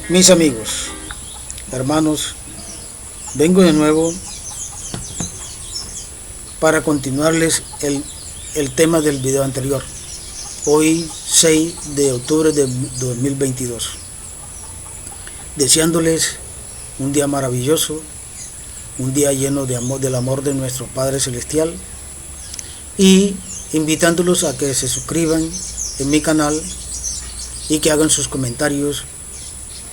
Mis amigos, hermanos, vengo de nuevo para continuarles el tema del video anterior. Hoy 6 de octubre de 2022. Deseándoles un día maravilloso, un día lleno de amor, del amor de nuestro Padre Celestial, y invitándolos a que se suscriban en mi canal y que hagan sus comentarios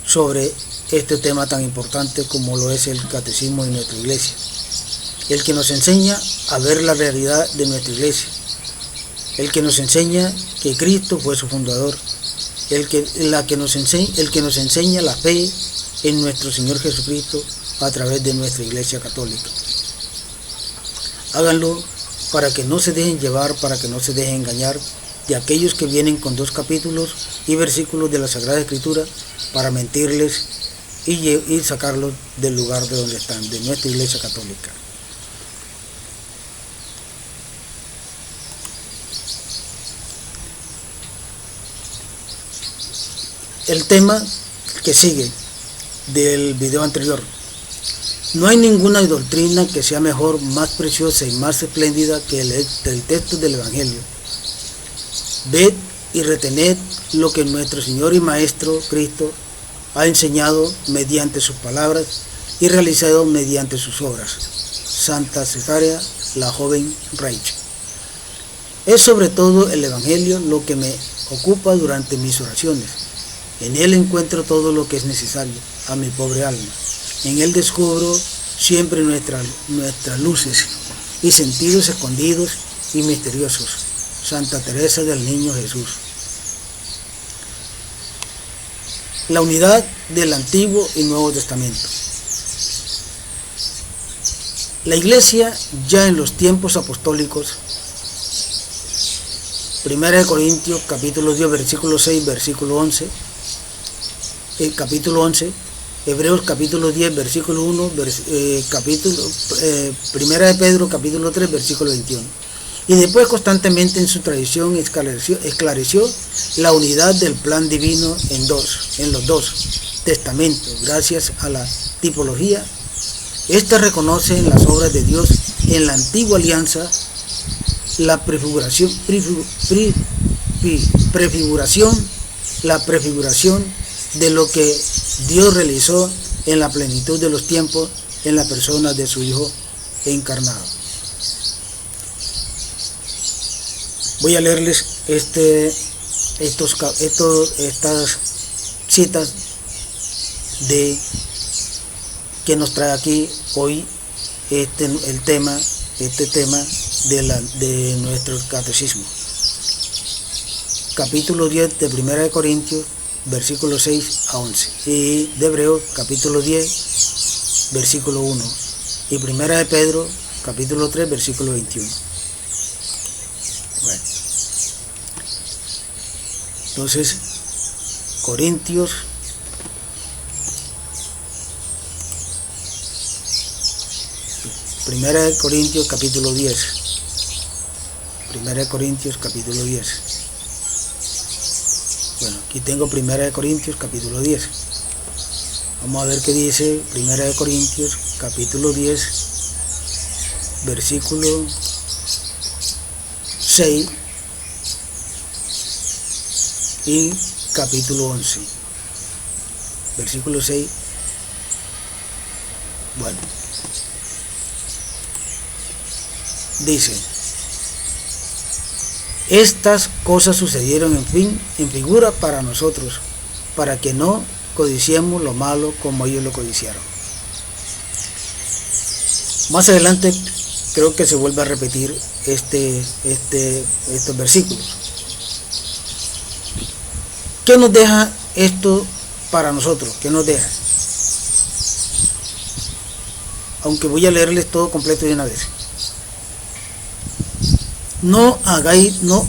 sobre este tema tan importante como lo es el catecismo de nuestra iglesia, el que nos enseña a ver la realidad de nuestra iglesia, el que nos enseña que Cristo fue su fundador, el que nos enseña la fe en nuestro Señor Jesucristo a través de nuestra iglesia católica. Háganlo para que no se dejen llevar, para que no se dejen engañar de aquellos que vienen con 2 capítulos y versículos de la Sagrada Escritura para mentirles y sacarlos del lugar de donde están, de nuestra iglesia católica. El tema que sigue del video anterior: no hay ninguna doctrina que sea mejor, más preciosa y más espléndida que el texto del Evangelio. Ved y retened lo que nuestro Señor y Maestro Cristo ha enseñado mediante sus palabras y realizado mediante sus obras. Santa Cesárea, la joven Rachel. Es sobre todo el Evangelio lo que me ocupa durante mis oraciones. En él encuentro todo lo que es necesario a mi pobre alma. En él descubro siempre nuestras luces y sentidos escondidos y misteriosos. Santa Teresa del Niño Jesús. La unidad del Antiguo y Nuevo Testamento. La Iglesia ya en los tiempos apostólicos, 1 Corintios capítulo 10 versículo 6 versículo 11, capítulo 11, Hebreos capítulo 10 versículo 1, 1 de Pedro capítulo 3 versículo 21. Y después constantemente en su tradición esclareció la unidad del plan divino en los 2 testamentos. Gracias a la tipología, esta reconoce en las obras de Dios en la antigua alianza la prefiguración de lo que Dios realizó en la plenitud de los tiempos en la persona de su Hijo encarnado. Voy a leerles estas citas que nos trae aquí hoy este tema de nuestro catecismo. Capítulo 10 de 1 Corintios, versículos 6 a 11, y de Hebreos, capítulo 10, versículo 1, y 1 de Pedro, capítulo 3, versículo 21. Bueno, entonces, Corintios, Primera de Corintios capítulo 10. Primera de Corintios capítulo 10. Bueno, aquí tengo Primera de Corintios capítulo 10. Vamos a ver qué dice Primera de Corintios capítulo 10, versículo 6 y capítulo 11. Versículo 6. Bueno. Dice: estas cosas sucedieron en figura para nosotros, para que no codiciemos lo malo como ellos lo codiciaron. Más adelante creo que se vuelve a repetir estos versículos. ¿Qué nos deja esto para nosotros? ¿Qué nos deja? Aunque voy a leerles todo completo de una vez. No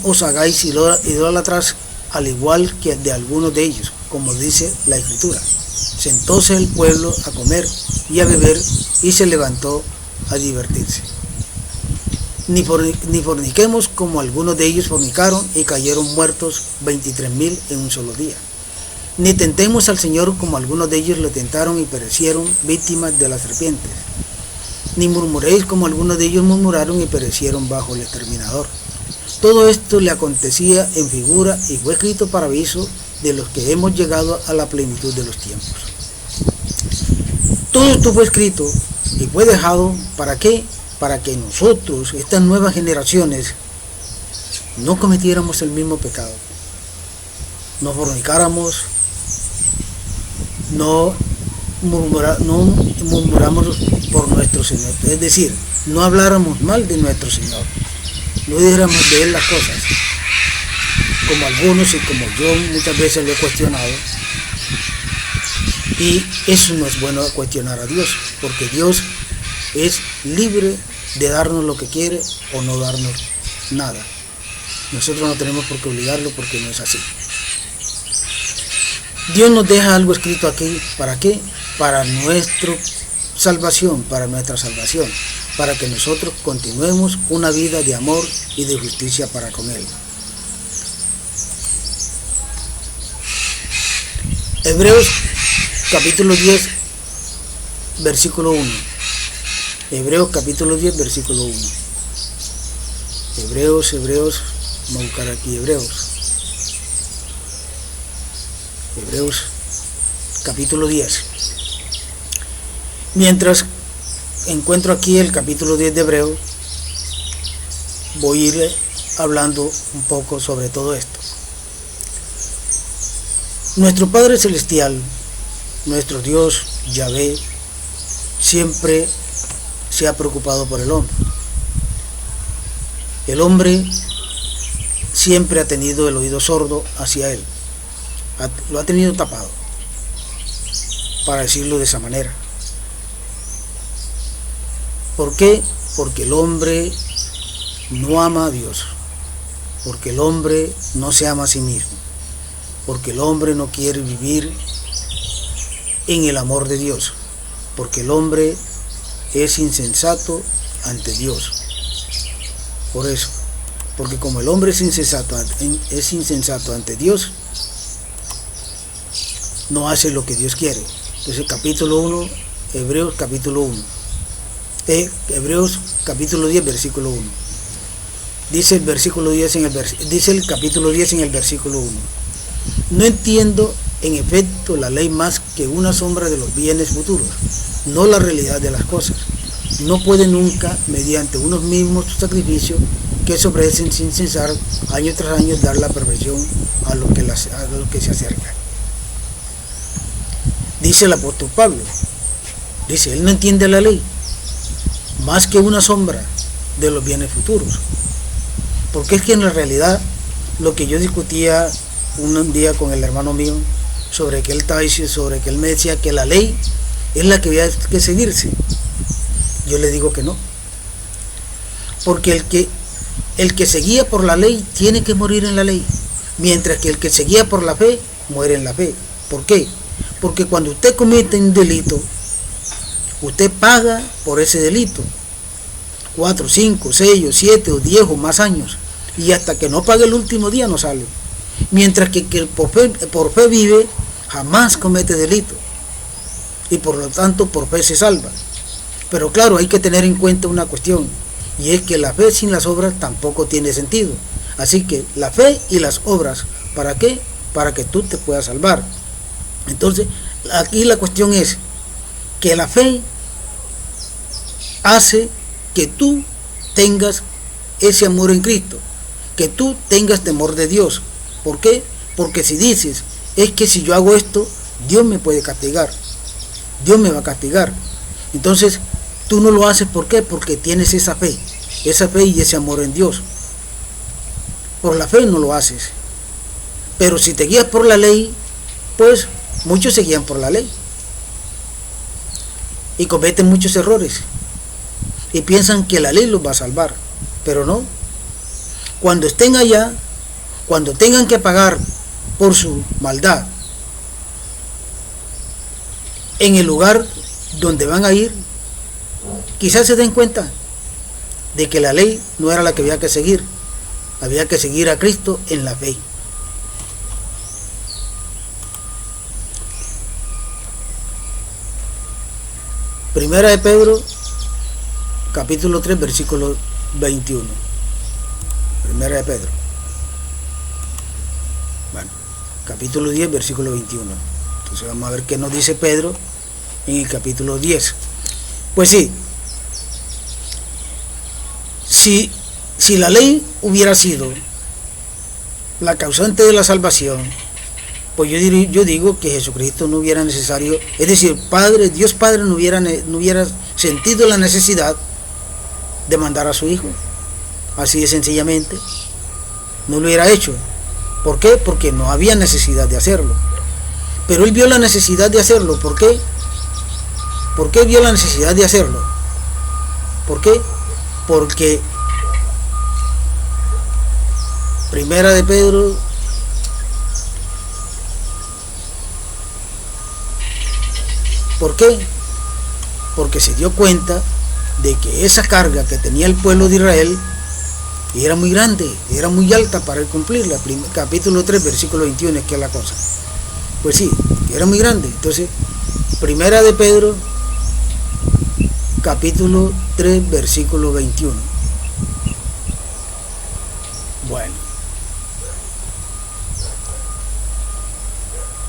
os hagáis idólatras al igual que de algunos de ellos, como dice la Escritura. Sentóse el pueblo a comer y a beber y se levantó a divertirse. Ni forniquemos como algunos de ellos fornicaron y cayeron muertos 23,000 en un solo día. Ni tentemos al Señor como algunos de ellos lo tentaron y perecieron víctimas de las serpientes. Ni murmuréis como algunos de ellos murmuraron y perecieron bajo el exterminador. Todo esto le acontecía en figura y fue escrito para aviso de los que hemos llegado a la plenitud de los tiempos. Todo esto fue escrito y fue dejado, ¿para qué? Para que nosotros, estas nuevas generaciones, no cometiéramos el mismo pecado. No fornicáramos, no murmuramos por nuestro Señor. Es decir, no habláramos mal de nuestro Señor. No dijéramos de Él las cosas. Como algunos y como yo muchas veces lo he cuestionado. Y eso no es bueno cuestionar a Dios, porque Dios es libre de darnos lo que quiere o no darnos nada. Nosotros no tenemos por qué obligarlo porque no es así. Dios nos deja algo escrito aquí, ¿para qué? Para nuestra salvación, para que nosotros continuemos una vida de amor y de justicia para con Él. Hebreos capítulo 10, versículo 1. Hebreos capítulo 10, versículo 1. Hebreos, vamos a buscar aquí Hebreos capítulo 10. Mientras encuentro aquí el capítulo 10 de Hebreos, voy a ir hablando un poco sobre todo esto. Nuestro Padre Celestial, nuestro Dios, Yahvé, siempre se ha preocupado por el hombre. El hombre siempre ha tenido el oído sordo hacia Él. Lo ha tenido tapado, para decirlo de esa manera. ¿Por qué? Porque el hombre no ama a Dios, porque el hombre no se ama a sí mismo, porque el hombre no quiere vivir en el amor de Dios, porque el hombre es insensato ante Dios. Por eso, porque como el hombre es insensato ante Dios, no hace lo que Dios quiere. Entonces capítulo 1, Hebreos capítulo 1. Hebreos capítulo 10, versículo 1. Dice el capítulo 10 en el versículo 1. No entiendo en efecto la ley más que una sombra de los bienes futuros, no la realidad de las cosas. No puede nunca, mediante unos mismos sacrificios que se ofrecen sin cesar, año tras año, dar la perfección a lo que se acerca. Dice el apóstol Pablo, dice, él no entiende la ley más que una sombra de los bienes futuros. Porque es que en la realidad, lo que yo discutía un día con el hermano mío, sobre que él me decía que la ley es la que había que seguirse. Yo le digo que no. Porque el que seguía por la ley tiene que morir en la ley, mientras que el que seguía por la fe muere en la fe. ¿Por qué? Porque cuando usted comete un delito, usted paga por ese delito 4, 5, 6, 7 o 10 o más años, y hasta que no pague el último día no sale. Mientras que el por fe vive jamás comete delito, y por lo tanto por fe se salva. Pero claro, hay que tener en cuenta una cuestión, y es que la fe sin las obras tampoco tiene sentido. Así que la fe y las obras, ¿para qué? Para que tú te puedas salvar. Entonces, aquí la cuestión es que la fe hace que tú tengas ese amor en Cristo, que tú tengas temor de Dios. ¿Por qué? Porque si dices, es que si yo hago esto, Dios me puede castigar, Dios me va a castigar. Entonces, tú no lo haces, ¿por qué? Porque tienes esa fe y ese amor en Dios. Por la fe no lo haces. Pero si te guías por la ley, pues muchos se guían por la ley y cometen muchos errores y piensan que la ley los va a salvar, pero no. Cuando estén allá, cuando tengan que pagar por su maldad en el lugar donde van a ir, quizás se den cuenta de que la ley no era la que había que seguir a Cristo en la fe. Primera de Pedro, capítulo 3, versículo 21. Primera de Pedro. Bueno, capítulo 10, versículo 21. Entonces vamos a ver qué nos dice Pedro en el capítulo 10. Pues sí, si la ley hubiera sido la causante de la salvación, pues yo digo que Jesucristo no hubiera necesario, es decir, Dios Padre no hubiera sentido la necesidad de mandar a su Hijo, así de sencillamente, no lo hubiera hecho. ¿Por qué? Porque no había necesidad de hacerlo. Pero Él vio la necesidad de hacerlo. ¿Por qué? ¿Por qué vio la necesidad de hacerlo? ¿Por qué? Porque Primera de Pedro, ¿por qué? Porque se dio cuenta de que esa carga que tenía el pueblo de Israel era muy grande, era muy alta para cumplirla. Capítulo 3, versículo 21 es que es la cosa. Pues sí, era muy grande. Entonces, Primera de Pedro, capítulo 3, versículo 21. Bueno.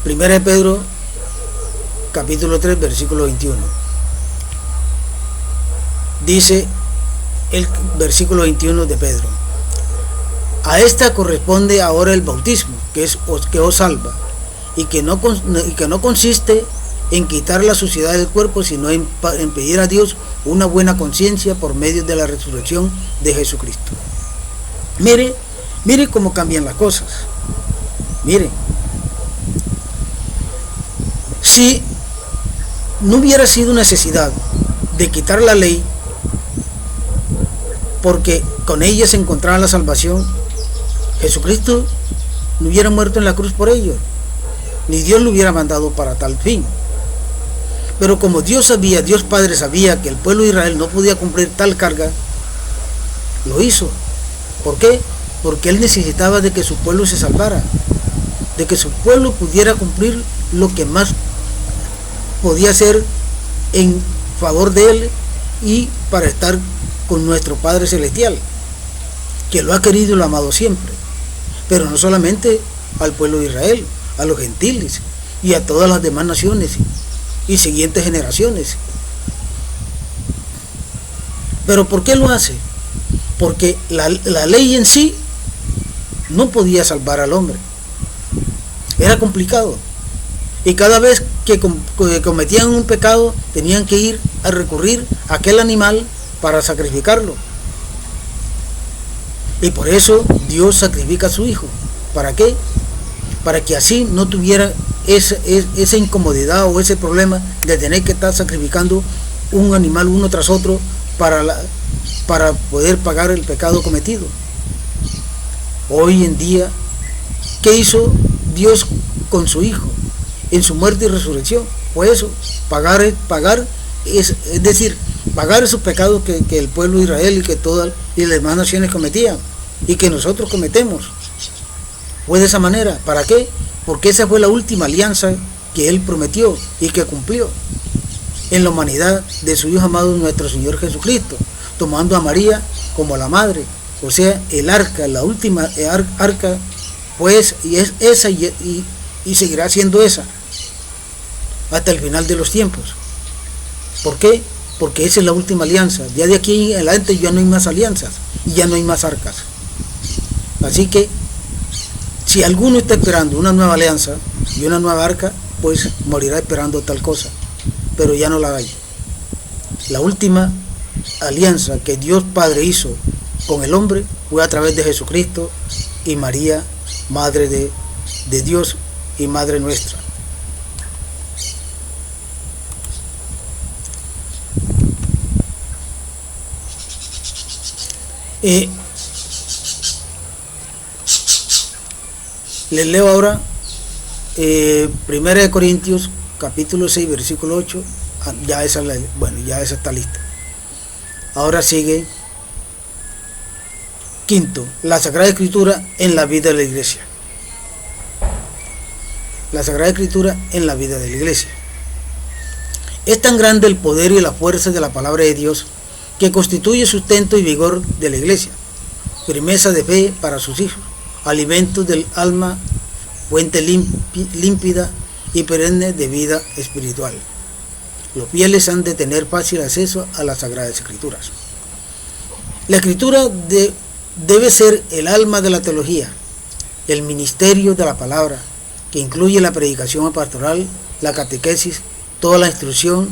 Primera de Pedro, capítulo 3, versículo 21. Dice el versículo 21 de Pedro: a esta corresponde ahora el bautismo, que os salva, y que no consiste en quitar la suciedad del cuerpo, sino en pedir a Dios una buena conciencia por medio de la resurrección de Jesucristo. Mire cómo cambian las cosas. Mire, si no hubiera sido necesidad de quitar la ley, porque con ella se encontraba la salvación, Jesucristo no hubiera muerto en la cruz por ello, ni Dios lo hubiera mandado para tal fin. Pero como Dios Padre sabía que el pueblo de Israel no podía cumplir tal carga, lo hizo. ¿Por qué? Porque Él necesitaba de que su pueblo se salvara, de que su pueblo pudiera cumplir lo que más podía hacer en favor de Él y para estar con nuestro Padre Celestial, que lo ha querido y lo ha amado siempre. Pero no solamente al pueblo de Israel, a los gentiles y a todas las demás naciones y siguientes generaciones. ¿Pero por qué lo hace? Porque la ley en sí no podía salvar al hombre. Era complicado. Y cada vez que cometían un pecado, tenían que ir a recurrir a aquel animal para sacrificarlo. Y por eso Dios sacrifica a su Hijo. ¿Para qué? Para que así no tuviera esa incomodidad o ese problema de tener que estar sacrificando un animal uno tras otro para poder pagar el pecado cometido. Hoy en día, ¿qué hizo Dios con su Hijo en su muerte y resurrección? Pues eso, pagar es decir, pagar esos pecados que el pueblo de Israel y que todas y las demás naciones cometían y que nosotros cometemos. Fue de esa manera. ¿Para qué? Porque esa fue la última alianza que Él prometió y que cumplió en la humanidad de su Hijo amado nuestro Señor Jesucristo, tomando a María como la madre, o sea, el arca, la última arca, pues, y es esa y seguirá siendo esa hasta el final de los tiempos. ¿Por qué? Porque esa es la última alianza. Ya de aquí en adelante ya no hay más alianzas y ya no hay más arcas. Así que si alguno está esperando una nueva alianza y una nueva arca, pues morirá esperando tal cosa, pero ya no la hay. La última alianza que Dios Padre hizo con el hombre fue a través de Jesucristo y María, Madre de Dios y Madre nuestra. Les leo ahora 1 Corintios capítulo 6 versículo 8. Ya esa está lista. Ahora sigue quinto, la Sagrada Escritura en la vida de la iglesia. La Sagrada Escritura en la vida de la iglesia. Es tan grande el poder y la fuerza de la palabra de Dios que constituye sustento y vigor de la iglesia, firmeza de fe para sus hijos, alimento del alma, fuente límpida y perenne de vida espiritual. Los fieles han de tener fácil acceso a las Sagradas Escrituras. La Escritura debe ser el alma de la teología, el ministerio de la palabra, que incluye la predicación pastoral, la catequesis, toda la instrucción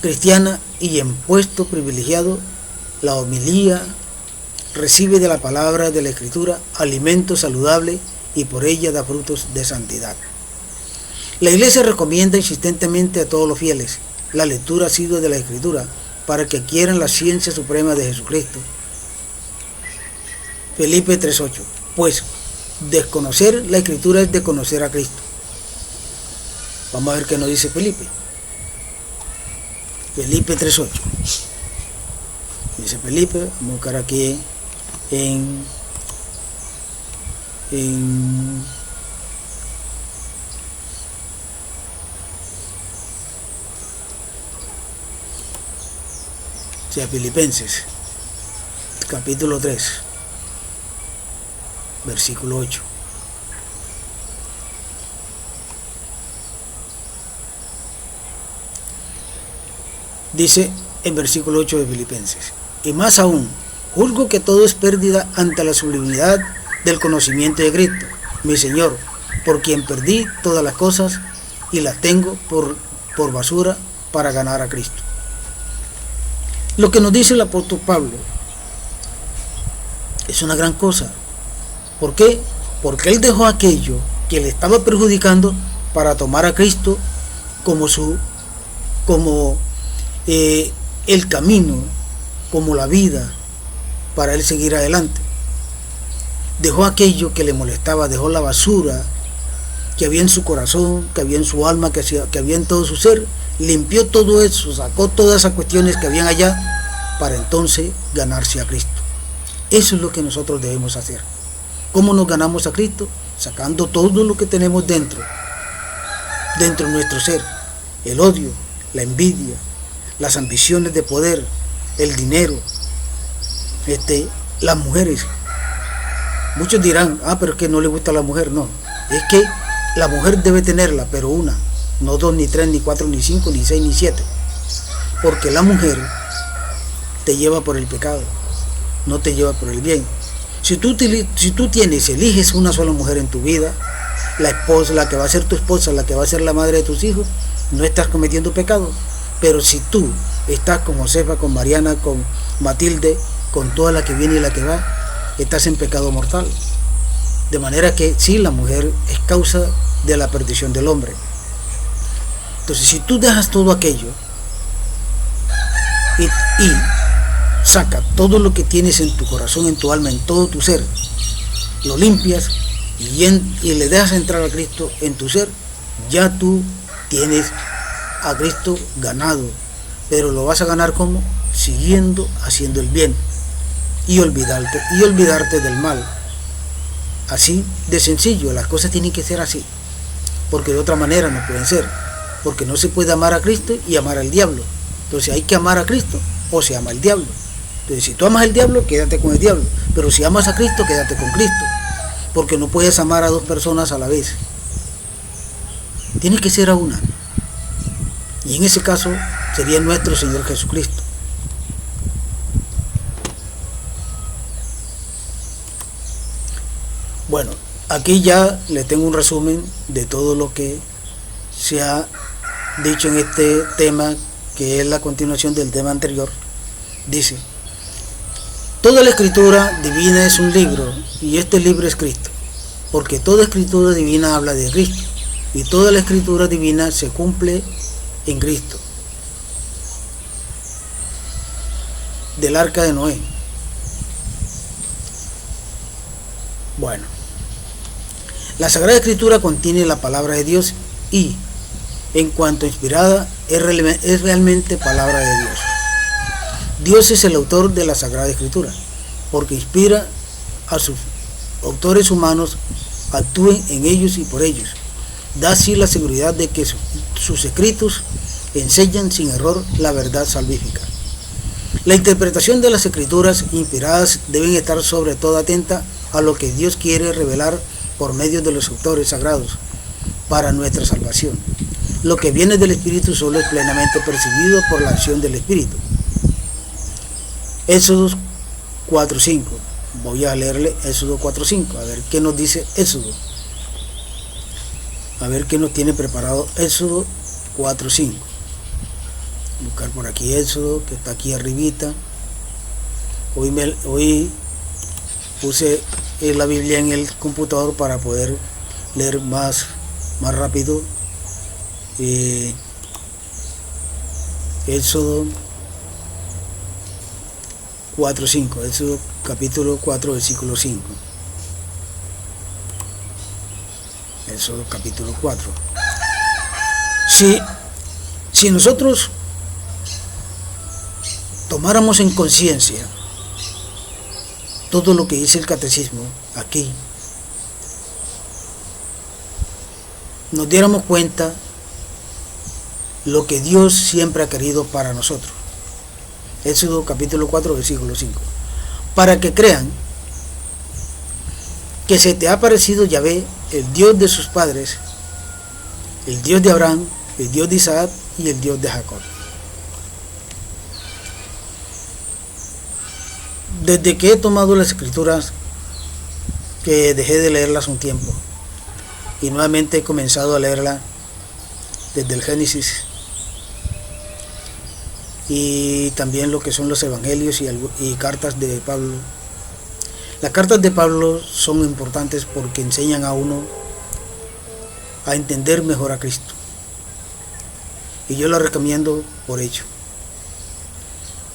cristiana, y en puesto privilegiado la homilía recibe de la palabra de la Escritura alimento saludable y por ella da frutos de santidad. La Iglesia recomienda insistentemente a todos los fieles la lectura asidua de la Escritura para que adquieran la ciencia suprema de Jesucristo. Felipe 3:8. Pues desconocer la Escritura es desconocer a Cristo. Vamos a ver qué nos dice Felipe. Felipe 3:8. Dice Felipe, vamos a buscar aquí en Filipenses, capítulo 3, versículo 8. Dice en versículo 8 de Filipenses: y más aún, juzgo que todo es pérdida ante la sublimidad del conocimiento de Cristo, mi Señor, por quien perdí todas las cosas y las tengo por basura para ganar a Cristo. Lo que nos dice el apóstol Pablo es una gran cosa. ¿Por qué? Porque él dejó aquello que le estaba perjudicando para tomar a Cristo como el camino, como la vida para él seguir adelante. Dejó aquello que le molestaba, dejó la basura que había en su corazón, que había en su alma, que había en todo su ser, limpió todo eso, sacó todas esas cuestiones que habían allá para entonces ganarse a Cristo. Eso es lo que nosotros debemos hacer. ¿Cómo nos ganamos a Cristo? Sacando todo lo que tenemos dentro de nuestro ser: el odio, la envidia, las ambiciones de poder, el dinero, las mujeres. Muchos dirán, pero es que no le gusta a la mujer. No, es que la mujer debe tenerla, pero una, no 2, ni 3, ni 4, ni 5, ni 6, ni 7. Porque la mujer te lleva por el pecado, no te lleva por el bien. Si tú eliges una sola mujer en tu vida, la esposa, la que va a ser tu esposa, la que va a ser la madre de tus hijos, no estás cometiendo pecado. Pero si tú estás con Josefa, con Mariana, con Matilde, con toda la que viene y la que va, estás en pecado mortal. De manera que sí, la mujer es causa de la perdición del hombre. Entonces, si tú dejas todo aquello y saca todo lo que tienes en tu corazón, en tu alma, en todo tu ser, lo limpias y le dejas entrar a Cristo en tu ser, ya tú tienes a Cristo ganado. Pero lo vas a ganar ¿cómo? Haciendo el bien y olvidarte del mal. Así de sencillo, las cosas tienen que ser así, porque de otra manera no pueden ser, porque no se puede amar a Cristo y amar al diablo. Entonces hay que amar a Cristo o se ama al diablo. Entonces, si tú amas al diablo, quédate con el diablo, pero si amas a Cristo, quédate con Cristo, porque no puedes amar a dos personas a la vez. Tienes que ser a una, y en ese caso sería nuestro Señor Jesucristo. Bueno, aquí ya le tengo un resumen de todo lo que se ha dicho en este tema, que es la continuación del tema anterior. Dice: toda la escritura divina es un libro, y este libro es Cristo, porque toda escritura divina habla de Cristo, y toda la escritura divina se cumple en Cristo. Del arca de Noé. Bueno, la Sagrada Escritura contiene la palabra de Dios y, en cuanto inspirada, es realmente palabra de Dios. Dios es el autor de la Sagrada Escritura, porque inspira a sus autores humanos, actúen en ellos y por ellos. Da así la seguridad de que sus escritos enseñan sin error la verdad salvífica. La interpretación de las escrituras inspiradas deben estar sobre todo atenta a lo que Dios quiere revelar por medio de los autores sagrados para nuestra salvación. Lo que viene del Espíritu solo es plenamente percibido por la acción del Espíritu. Éxodo 4:5. Voy a leerle Éxodo 4:5, a ver qué nos dice Éxodo. A ver qué nos tiene preparado Éxodo 4:5. Buscar por aquí Éxodo, que está aquí arribita. Hoy puse la Biblia en el computador para poder leer más rápido. Éxodo 4:5, Éxodo capítulo 4, versículo 5. Éxodo capítulo 4. Si nosotros tomáramos en conciencia todo lo que dice el catecismo aquí, nos diéramos cuenta lo que Dios siempre ha querido para nosotros. Éxodo capítulo 4, versículo 5. Para que crean que se te ha aparecido Yahvé, el Dios de sus padres, el Dios de Abraham, el Dios de Isaac y el Dios de Jacob. Desde que he tomado las escrituras, que dejé de leerlas un tiempo, y nuevamente he comenzado a leerla desde el Génesis, y también lo que son los evangelios y cartas de Pablo. Las cartas de Pablo son importantes porque enseñan a uno a entender mejor a Cristo, y yo lo recomiendo por ello,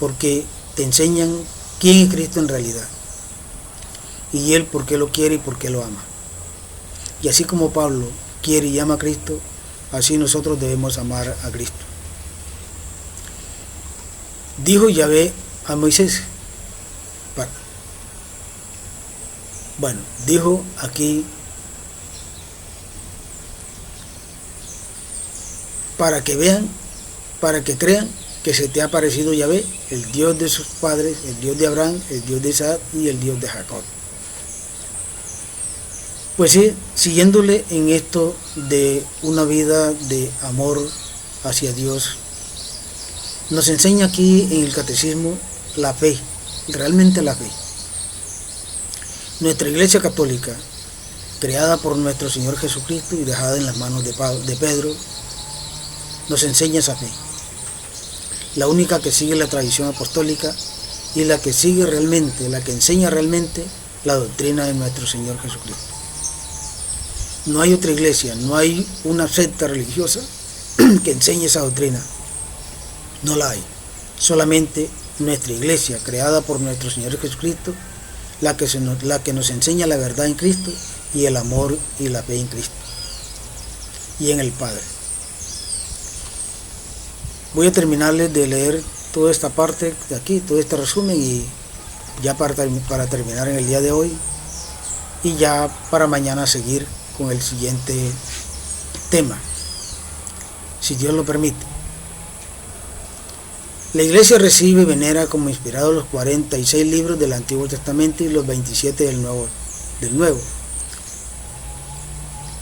porque te enseñan quién es Cristo en realidad, y Él por qué lo quiere y por qué lo ama. Y así como Pablo quiere y ama a Cristo, así nosotros debemos amar a Cristo. Dijo Yahvé a Moisés, dijo aquí, para que vean, para que crean que se te ha aparecido Yahvé, el Dios de sus padres, el Dios de Abraham, el Dios de Isaac y el Dios de Jacob. Pues sí, siguiéndole en esto de una vida de amor hacia Dios, nos enseña aquí en el catecismo la fe, realmente la fe. Nuestra Iglesia Católica, creada por nuestro Señor Jesucristo y dejada en las manos de Pedro, nos enseña esa fe. La única que sigue la tradición apostólica y la que sigue realmente, la que enseña realmente la doctrina de nuestro Señor Jesucristo. No hay otra iglesia, no hay una secta religiosa que enseñe esa doctrina. No la hay. Solamente nuestra iglesia, creada por nuestro Señor Jesucristo, la que nos enseña la verdad en Cristo y el amor y la fe en Cristo y en el Padre. Voy a terminarles de leer toda esta parte de aquí, todo este resumen, y ya para terminar en el día de hoy, y ya para mañana seguir con el siguiente tema, si Dios lo permite. La Iglesia recibe y venera como inspirados los 46 libros del Antiguo Testamento y los 27 del Nuevo.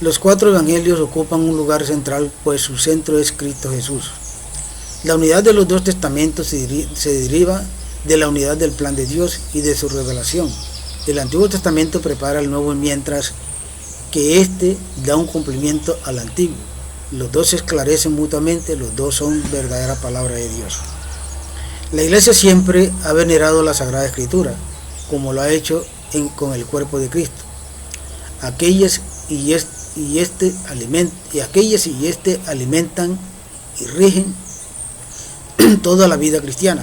Los 4 evangelios ocupan un lugar central, pues su centro es Cristo Jesús. La unidad de los 2 testamentos se deriva de la unidad del plan de Dios y de su revelación. El Antiguo Testamento prepara el Nuevo, mientras que éste da un cumplimiento al Antiguo. Los 2 se esclarecen mutuamente, los 2 son verdadera palabra de Dios. La Iglesia siempre ha venerado la Sagrada Escritura, como lo ha hecho con el cuerpo de Cristo. Aquellas y este alimentan y rigen toda la vida cristiana.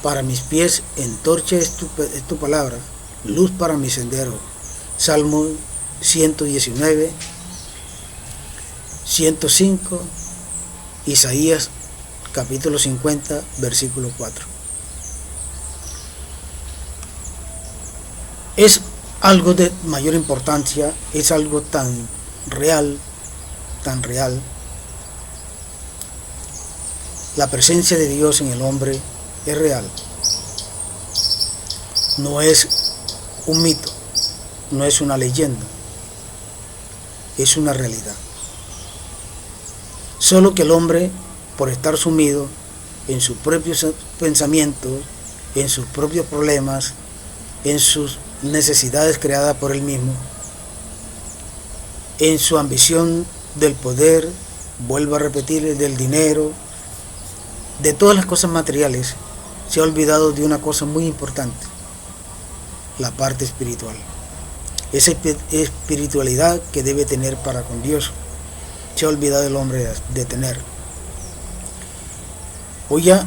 Para mis pies, antorcha es tu palabra, luz para mi sendero. Salmo 119, 105, Isaías capítulo 50, versículo 4. Es algo de mayor importancia, es algo tan real tan real. La presencia de Dios en el hombre es real. No es un mito, no es una leyenda, es una realidad. Solo que el hombre, por estar sumido en sus propios pensamientos, en sus propios problemas, en sus necesidades creadas por él mismo, en su ambición del poder, vuelvo a repetir, del dinero, de todas las cosas materiales, se ha olvidado de una cosa muy importante, la parte espiritual. Esa espiritualidad que debe tener para con Dios, se ha olvidado el hombre de tener. Voy a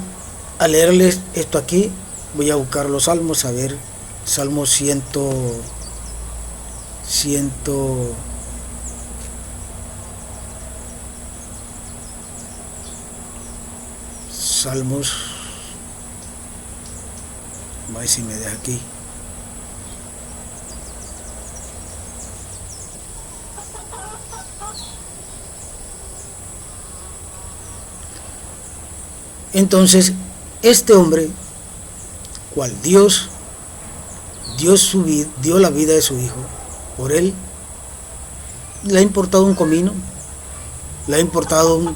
leerles esto aquí, voy a buscar los salmos, a ver, Salmo 100, Salmos, a ver si me deja aquí. Entonces, este hombre, cual Dios dio la vida de su hijo, por él, le ha importado un comino, le ha importado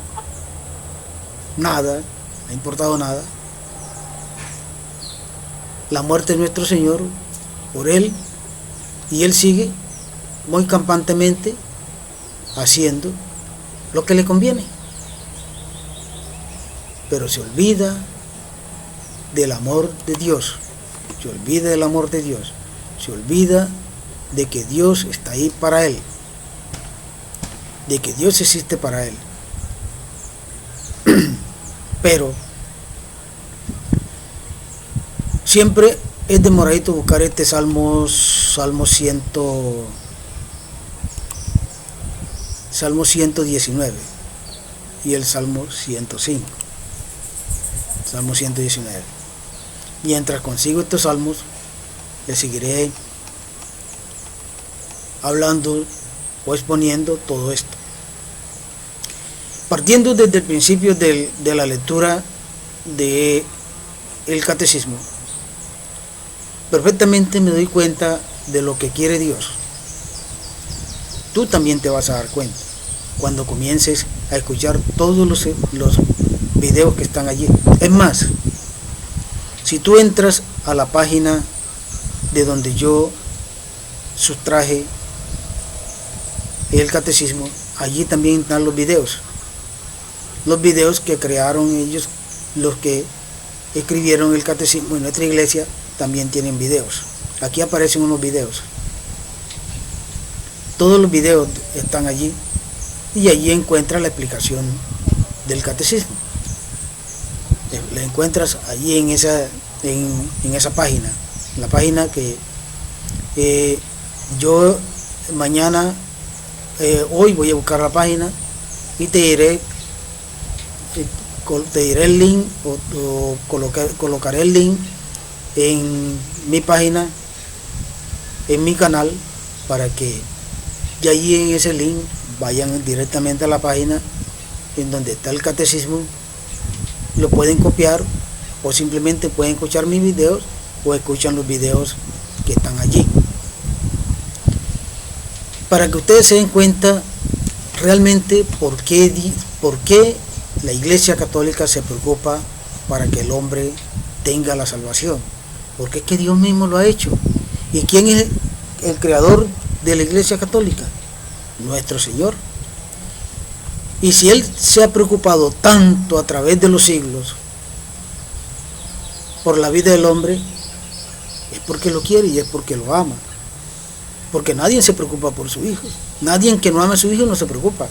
nada, la muerte de nuestro Señor, por él, y él sigue muy campantemente haciendo lo que le conviene. Pero se olvida del amor de Dios, se olvida de que Dios está ahí para él, de que Dios existe para él. Pero siempre es demoradito buscar este Salmo 119 y el Salmo 105. Salmo 119. Mientras consigo estos salmos, les seguiré hablando o exponiendo todo esto. Partiendo desde el principio de la lectura del catecismo, perfectamente me doy cuenta de lo que quiere Dios. Tú también te vas a dar cuenta cuando comiences a escuchar todos los videos que están allí. Es más, si tú entras a la página de donde yo sustraje el catecismo, allí también están los videos que crearon ellos, los que escribieron el catecismo en nuestra iglesia, también tienen videos. Aquí aparecen unos videos, todos los videos están allí, y allí encuentras la explicación del catecismo. La encuentras allí en esa página, la página que yo mañana, hoy voy a buscar la página y te diré el link o colocaré el link en mi página, en mi canal, para que ya allí en ese link vayan directamente a la página en donde está el catecismo. Lo pueden copiar o simplemente pueden escuchar mis videos o escuchan los videos que están allí, para que ustedes se den cuenta realmente por qué la Iglesia Católica se preocupa para que el hombre tenga la salvación, porque es que Dios mismo lo ha hecho. ¿Y quién es el creador de la Iglesia Católica? Nuestro Señor. Y si Él se ha preocupado tanto a través de los siglos por la vida del hombre, es porque lo quiere y es porque lo ama. Porque nadie se preocupa por su hijo. Nadie que no ama a su hijo no se preocupa.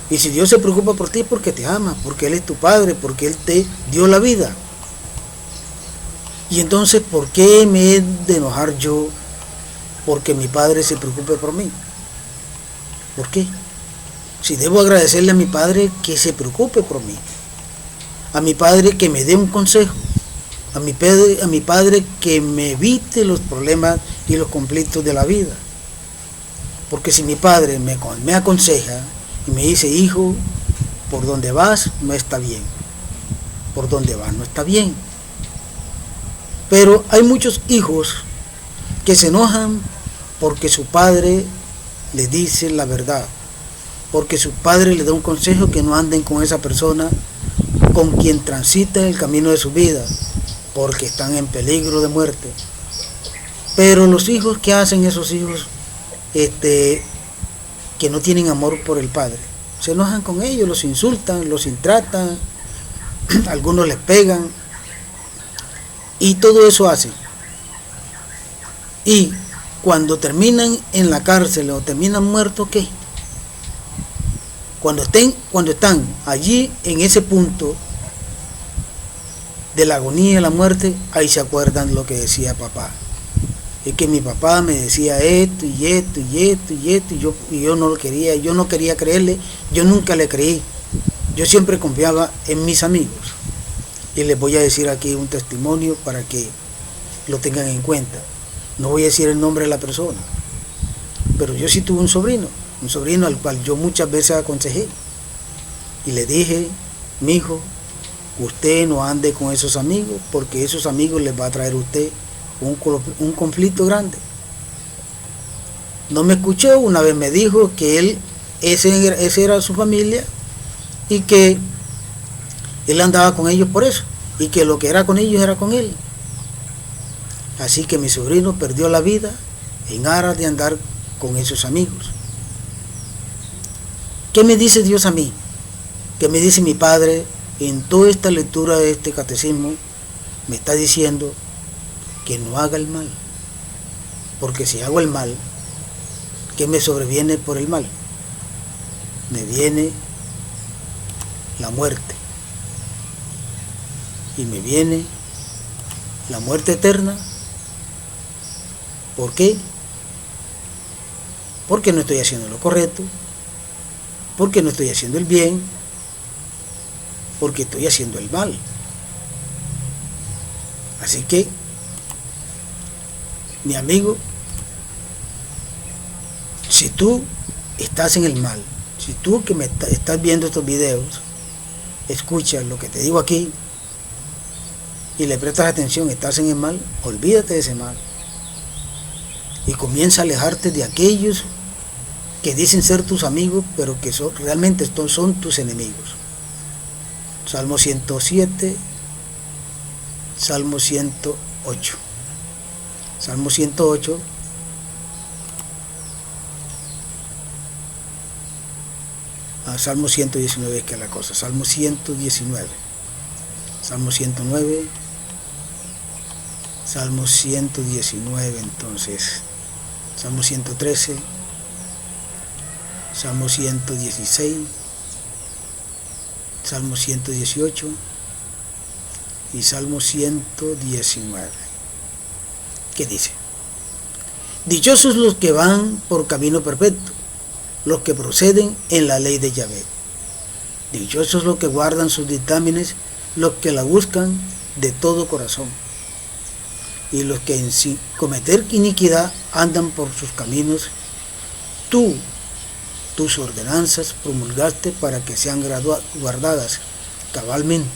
Y si Dios se preocupa por ti es porque te ama, porque Él es tu Padre, porque Él te dio la vida. Y entonces, ¿por qué me he de enojar yo porque mi Padre se preocupe por mí? ¿Por qué? Si debo agradecerle a mi Padre que se preocupe por mí, a mi Padre que me dé un consejo, a mi Padre que me evite los problemas y los conflictos de la vida. Porque si mi Padre me aconseja, y me dice, hijo, por donde vas no está bien, por donde vas no está bien. Pero hay muchos hijos que se enojan porque su padre les dice la verdad, porque su padre les da un consejo que no anden con esa persona con quien transita el camino de su vida, porque están en peligro de muerte. Pero los hijos, ¿qué hacen esos hijos que no tienen amor por el padre? Se enojan con ellos, los insultan, los intratan, algunos les pegan, y todo eso hacen. Y cuando terminan en la cárcel o terminan muertos, ¿qué? Cuando están allí en ese punto de la agonía y la muerte, ahí se acuerdan lo que decía papá. Es que mi papá me decía esto y esto y esto y esto, y yo no lo quería, yo no quería creerle, yo nunca le creí. Yo siempre confiaba en mis amigos. Y les voy a decir aquí un testimonio para que lo tengan en cuenta. No voy a decir el nombre de la persona, pero yo sí tuve un sobrino al cual yo muchas veces aconsejé. Y le dije, mi hijo, usted no ande con esos amigos, porque esos amigos les va a traer a usted un conflicto grande. No me escuchó, una vez me dijo que ese era su familia y que él andaba con ellos por eso, y que lo que era con ellos era con él. Así que mi sobrino perdió la vida en aras de andar con esos amigos. ¿Qué me dice Dios a mí? ¿Qué me dice mi padre en toda esta lectura de este catecismo? Me está diciendo que no haga el mal, porque si hago el mal, ¿qué me sobreviene por el mal? Me viene la muerte, y me viene la muerte eterna. ¿Por qué? Porque no estoy haciendo lo correcto, porque no estoy haciendo el bien, porque estoy haciendo el mal. Así que, mi amigo, si tú estás en el mal, si tú que me estás viendo estos videos, escuchas lo que te digo aquí y le prestas atención, estás en el mal, olvídate de ese mal y comienza a alejarte de aquellos que dicen ser tus amigos, pero que realmente son tus enemigos. Salmo 107, Salmo 108. Salmo 108. Salmo 119 es que es la cosa. Salmo 119. Salmo 109. Salmo 119 entonces. Salmo 113. Salmo 116. Salmo 118 y Salmo 119. ¿Qué dice? Dichosos los que van por camino perfecto, los que proceden en la ley de Yahvé. Dichosos los que guardan sus dictámenes, los que la buscan de todo corazón, y los que sin cometer iniquidad andan por sus caminos. Tú tus ordenanzas promulgaste para que sean guardadas cabalmente.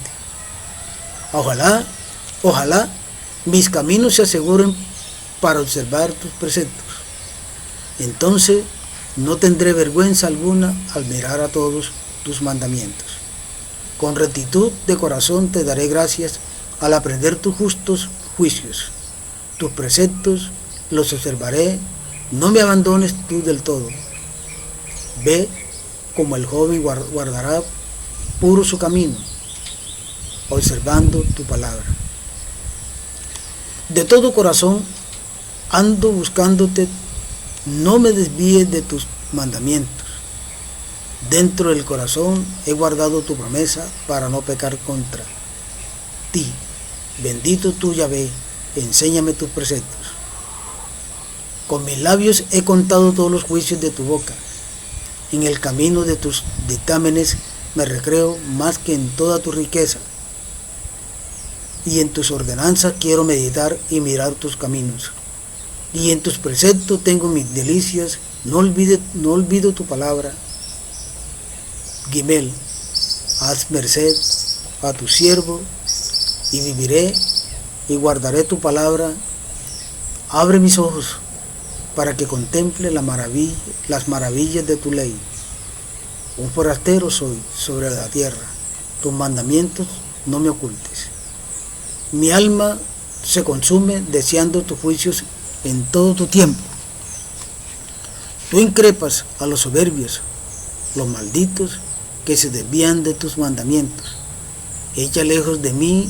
Ojalá mis caminos se aseguren para observar tus preceptos. Entonces no tendré vergüenza alguna al mirar a todos tus mandamientos. Con rectitud de corazón te daré gracias al aprender tus justos juicios. Tus preceptos los observaré, no me abandones tú del todo. Ve como el joven guardará puro su camino, observando tu palabra. De todo corazón ando buscándote, no me desvíes de tus mandamientos. Dentro del corazón he guardado tu promesa para no pecar contra ti. Bendito tú, Yahvé, enséñame tus preceptos. Con mis labios he contado todos los juicios de tu boca. En el camino de tus dictámenes me recreo más que en toda tu riqueza. Y en tus ordenanzas quiero meditar y mirar tus caminos. Y en tus preceptos tengo mis delicias, no olvido tu palabra. Gimel, haz merced a tu siervo y viviré y guardaré tu palabra. Abre mis ojos para que contemple las maravillas de tu ley. Un forastero soy sobre la tierra, tus mandamientos no me ocultes. Mi alma se consume deseando tus juicios en todo tu tiempo. Tú increpas a los soberbios, los malditos que se desvían de tus mandamientos. Echa lejos de mí,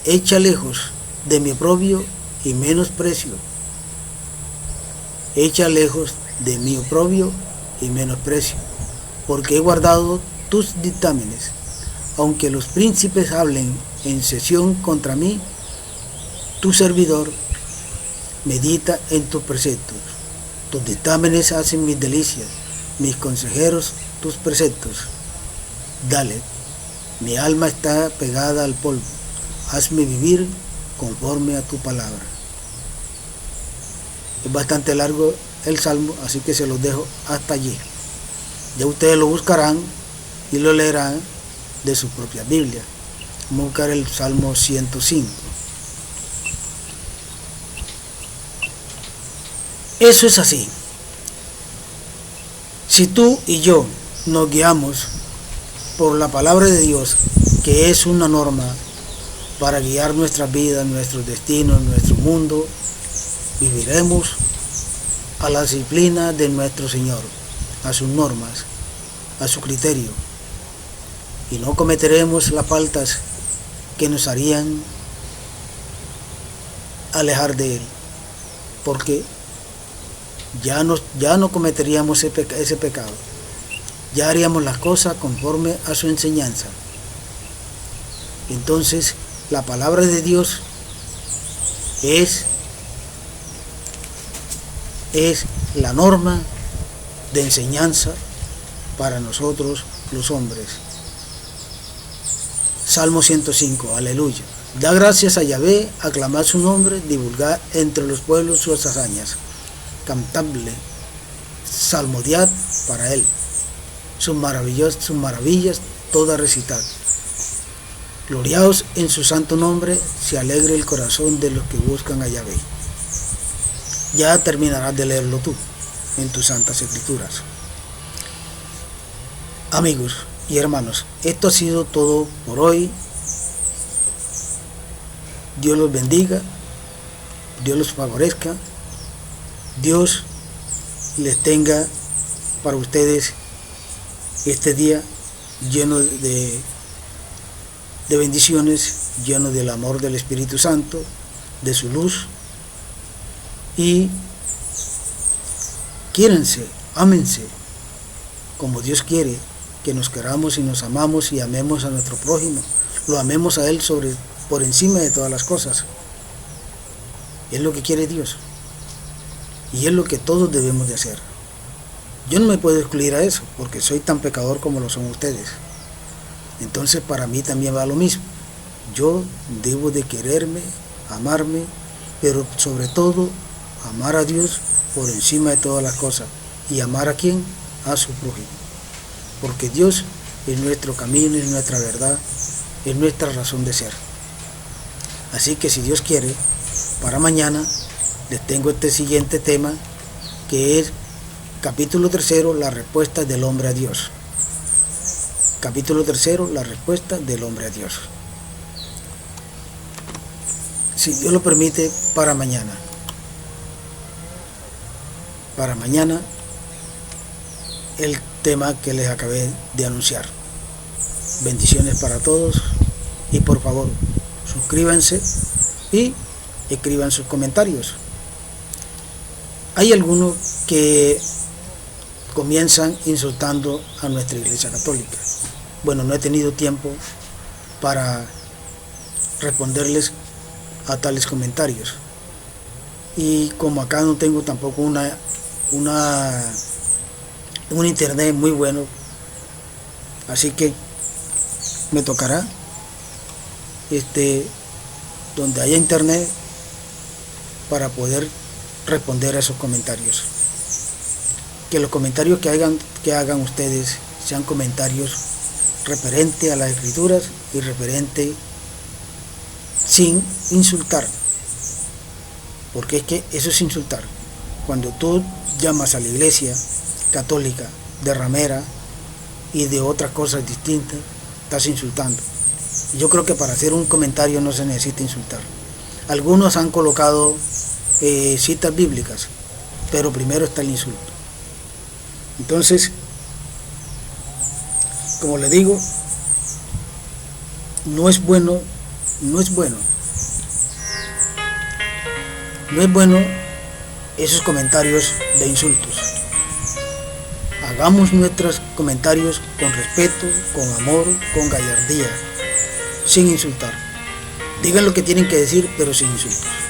echa lejos de mi oprobio y menosprecio. Echa lejos de mi oprobio y menosprecio, porque he guardado tus dictámenes. Aunque los príncipes hablen en sesión contra mí, tu servidor medita en tus preceptos. Tus dictámenes hacen mis delicias, mis consejeros tus preceptos. Dale, mi alma está pegada al polvo, hazme vivir conforme a tu palabra. Es bastante largo el salmo, así que se los dejo hasta allí. Ya ustedes lo buscarán y lo leerán de su propia Biblia. Vamos a buscar el Salmo 105. Eso es así. Si tú y yo nos guiamos por la palabra de Dios, que es una norma para guiar nuestras vidas, nuestros destinos, nuestro mundo, viviremos a la disciplina de nuestro Señor, a sus normas, a su criterio, y no cometeremos las faltas que nos harían alejar de Él, porque ya no cometeríamos ese pecado, ya haríamos las cosas conforme a su enseñanza. Entonces, la palabra de Dios es la norma de enseñanza para nosotros los hombres. Salmo 105, aleluya. Da gracias a Yahvé, aclamad su nombre, divulgad entre los pueblos sus hazañas. Cantadle, salmodiad para él. Sus maravillas todas recitad. Gloriaos en su santo nombre, se alegre el corazón de los que buscan a Yahvé. Ya terminarás de leerlo tú en tus santas escrituras. Amigos y hermanos, esto ha sido todo por hoy. Dios los bendiga, Dios los favorezca, Dios les tenga para ustedes este día lleno de bendiciones, lleno del amor del Espíritu Santo, de su luz, y quiéranse, ámense como Dios quiere que nos queramos y nos amamos y amemos a nuestro prójimo, lo amemos a Él por encima de todas las cosas. Es lo que quiere Dios y es lo que todos debemos de hacer. Yo no me puedo excluir a eso porque soy tan pecador como lo son ustedes. Entonces para mí también va lo mismo. Yo debo de quererme, amarme, pero sobre todo amar a Dios por encima de todas las cosas. ¿Y amar a quién? A su prójimo. Porque Dios es nuestro camino, es nuestra verdad, es nuestra razón de ser. Así que si Dios quiere, para mañana les tengo este siguiente tema, que es capítulo 3, la respuesta del hombre a Dios. Capítulo 3, la respuesta del hombre a Dios. Si Dios lo permite, para mañana. Para mañana, el tema que les acabé de anunciar. Bendiciones para todos y por favor, suscríbanse y escriban sus comentarios. Hay algunos que comienzan insultando a nuestra Iglesia Católica. Bueno, no he tenido tiempo para responderles a tales comentarios. Y como acá no tengo tampoco un internet muy bueno, así que me tocará donde haya internet para poder responder a esos comentarios. Que los comentarios que hagan ustedes sean comentarios referente a las escrituras y referente sin insultar, porque es que eso es insultar. Cuando tú llamas a la iglesia católica de ramera y de otras cosas distintas, estás insultando. Yo creo que para hacer un comentario no se necesita insultar. Algunos han colocado citas bíblicas, pero primero está el insulto. Entonces, como le digo, no es bueno esos comentarios de insultos. Hagamos nuestros comentarios con respeto, con amor, con gallardía, sin insultar. Digan lo que tienen que decir, pero sin insultos.